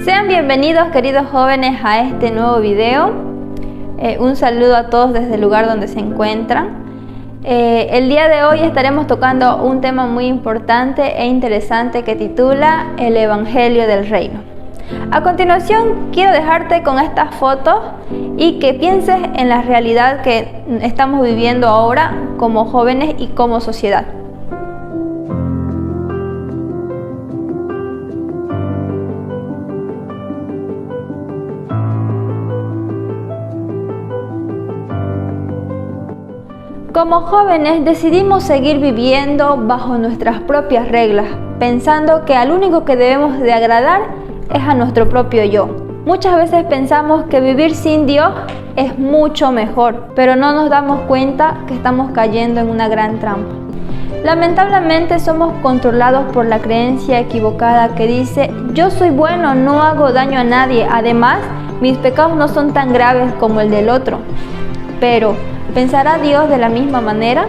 Sean bienvenidos, queridos jóvenes, a este nuevo video. Un saludo a todos desde el lugar donde se encuentran. El día de hoy estaremos tocando un tema muy importante e interesante que titula El Evangelio del Reino. A continuación, quiero dejarte con estas fotos y que pienses en la realidad que estamos viviendo ahora como jóvenes y como sociedad. Como jóvenes decidimos seguir viviendo bajo nuestras propias reglas, pensando que al único que debemos de agradar es a nuestro propio yo. Muchas veces pensamos que vivir sin Dios es mucho mejor, pero no nos damos cuenta que estamos cayendo en una gran trampa. Lamentablemente somos controlados por la creencia equivocada que dice: yo soy bueno, no hago daño a nadie, además mis pecados no son tan graves como el del otro. Pero ¿pensará Dios de la misma manera?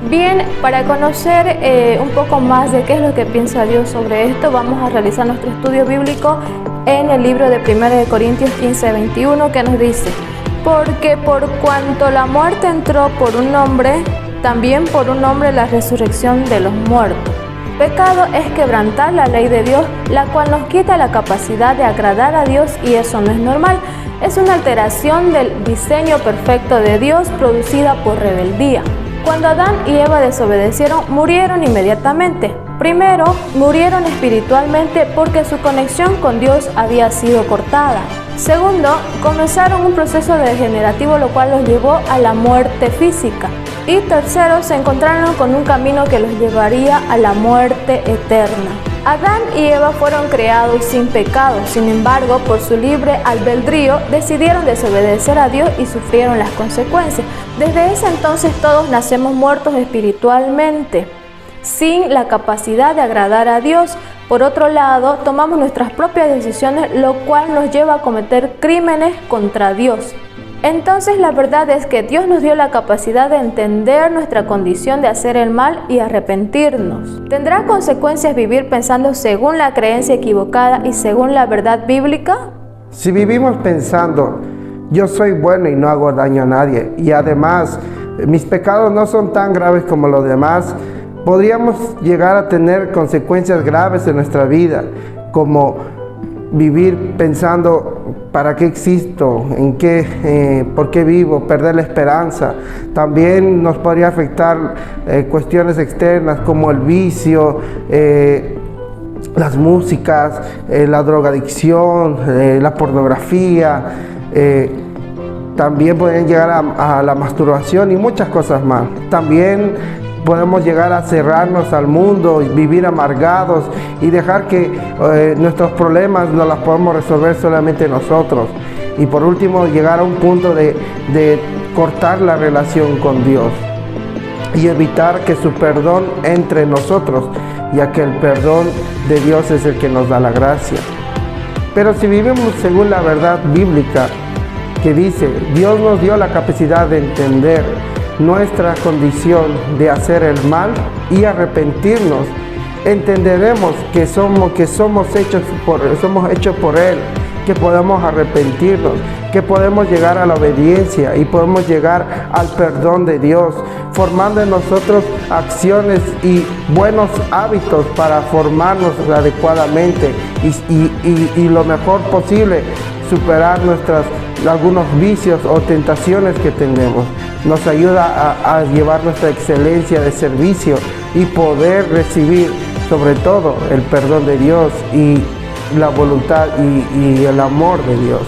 Bien, para conocer un poco más de qué es lo que piensa Dios sobre esto, vamos a realizar nuestro estudio bíblico en el libro de 1 Corintios 15:21, que nos dice: porque por cuanto la muerte entró por un hombre, también por un hombre la resurrección de los muertos. Pecado es quebrantar la ley de Dios, la cual nos quita la capacidad de agradar a Dios, y eso no es normal. Es una alteración del diseño perfecto de Dios producida por rebeldía. Cuando Adán y Eva desobedecieron, murieron inmediatamente. Primero, murieron espiritualmente porque su conexión con Dios había sido cortada. Segundo, comenzaron un proceso degenerativo, lo cual los llevó a la muerte física. Y tercero, se encontraron con un camino que los llevaría a la muerte eterna. Adán y Eva fueron creados sin pecado, sin embargo, por su libre albedrío, decidieron desobedecer a Dios y sufrieron las consecuencias. Desde ese entonces todos nacemos muertos espiritualmente, sin la capacidad de agradar a Dios. Por otro lado, tomamos nuestras propias decisiones, lo cual nos lleva a cometer crímenes contra Dios. Entonces la verdad es que Dios nos dio la capacidad de entender nuestra condición de hacer el mal y arrepentirnos. ¿Tendrá consecuencias vivir pensando según la creencia equivocada y según la verdad bíblica? Si vivimos pensando, yo soy bueno y no hago daño a nadie, y además mis pecados no son tan graves como los demás, podríamos llegar a tener consecuencias graves en nuestra vida, como vivir pensando: ¿para qué existo? ¿Por qué vivo? Perder la esperanza. También nos podría afectar cuestiones externas como el vicio, las músicas, la drogadicción, la pornografía. También pueden llegar a la masturbación y muchas cosas más. También podemos llegar a cerrarnos al mundo y vivir amargados y dejar que nuestros problemas no los podemos resolver solamente nosotros. Y por último, llegar a un punto de cortar la relación con Dios y evitar que su perdón entre en nosotros, ya que el perdón de Dios es el que nos da la gracia. Pero si vivimos según la verdad bíblica, que dice: Dios nos dio la capacidad de entender nuestra condición de hacer el mal y arrepentirnos, entenderemos que somos hechos por Él, que podemos arrepentirnos, que podemos llegar a la obediencia y podemos llegar al perdón de Dios, formando en nosotros acciones y buenos hábitos para formarnos adecuadamente y lo mejor posible superar algunos vicios o tentaciones que tenemos. Nos ayuda a llevar nuestra excelencia de servicio y poder recibir sobre todo el perdón de Dios y la voluntad y el amor de Dios.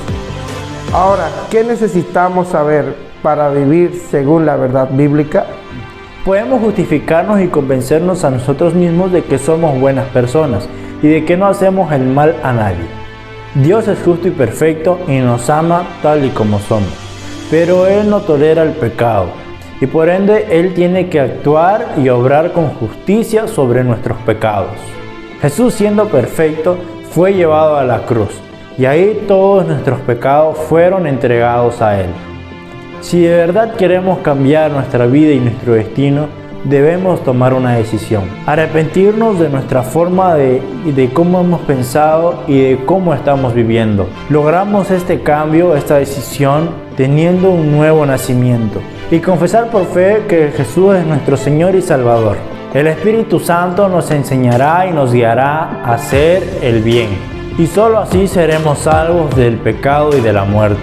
Ahora, ¿qué necesitamos saber para vivir según la verdad bíblica? Podemos justificarnos y convencernos a nosotros mismos de que somos buenas personas y de que no hacemos el mal a nadie. Dios es justo y perfecto y nos ama tal y como somos, pero Él no tolera el pecado y por ende Él tiene que actuar y obrar con justicia sobre nuestros pecados. Jesús, siendo perfecto, fue llevado a la cruz y ahí todos nuestros pecados fueron entregados a Él. Si de verdad queremos cambiar nuestra vida y nuestro destino, debemos tomar una decisión. Arrepentirnos de nuestra forma de cómo hemos pensado y de cómo estamos viviendo. Logramos este cambio, esta decisión, teniendo un nuevo nacimiento. Y confesar por fe que Jesús es nuestro Señor y Salvador. El Espíritu Santo nos enseñará y nos guiará a hacer el bien. Y solo así seremos salvos del pecado y de la muerte.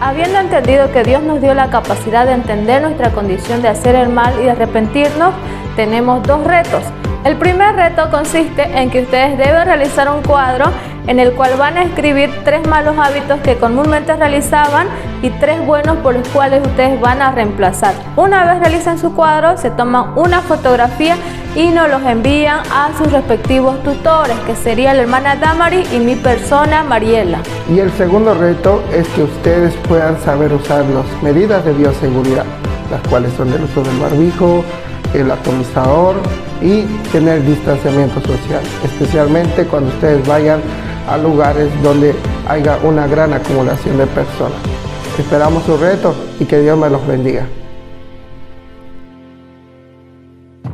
Habiendo entendido que Dios nos dio la capacidad de entender nuestra condición de hacer el mal y de arrepentirnos, tenemos dos retos. El primer reto consiste en que ustedes deben realizar un cuadro en el cual van a escribir 3 malos hábitos que comúnmente realizaban y 3 buenos por los cuales ustedes van a reemplazar. Una vez realicen su cuadro, se toman una fotografía y nos los envían a sus respectivos tutores, que sería la hermana Damari y mi persona, Mariela. Y el segundo reto es que ustedes puedan saber usar las medidas de bioseguridad, las cuales son el uso del barbijo, el atomizador y tener distanciamiento social, especialmente cuando ustedes vayan a lugares donde haya una gran acumulación de personas. Esperamos su reto y que Dios me los bendiga.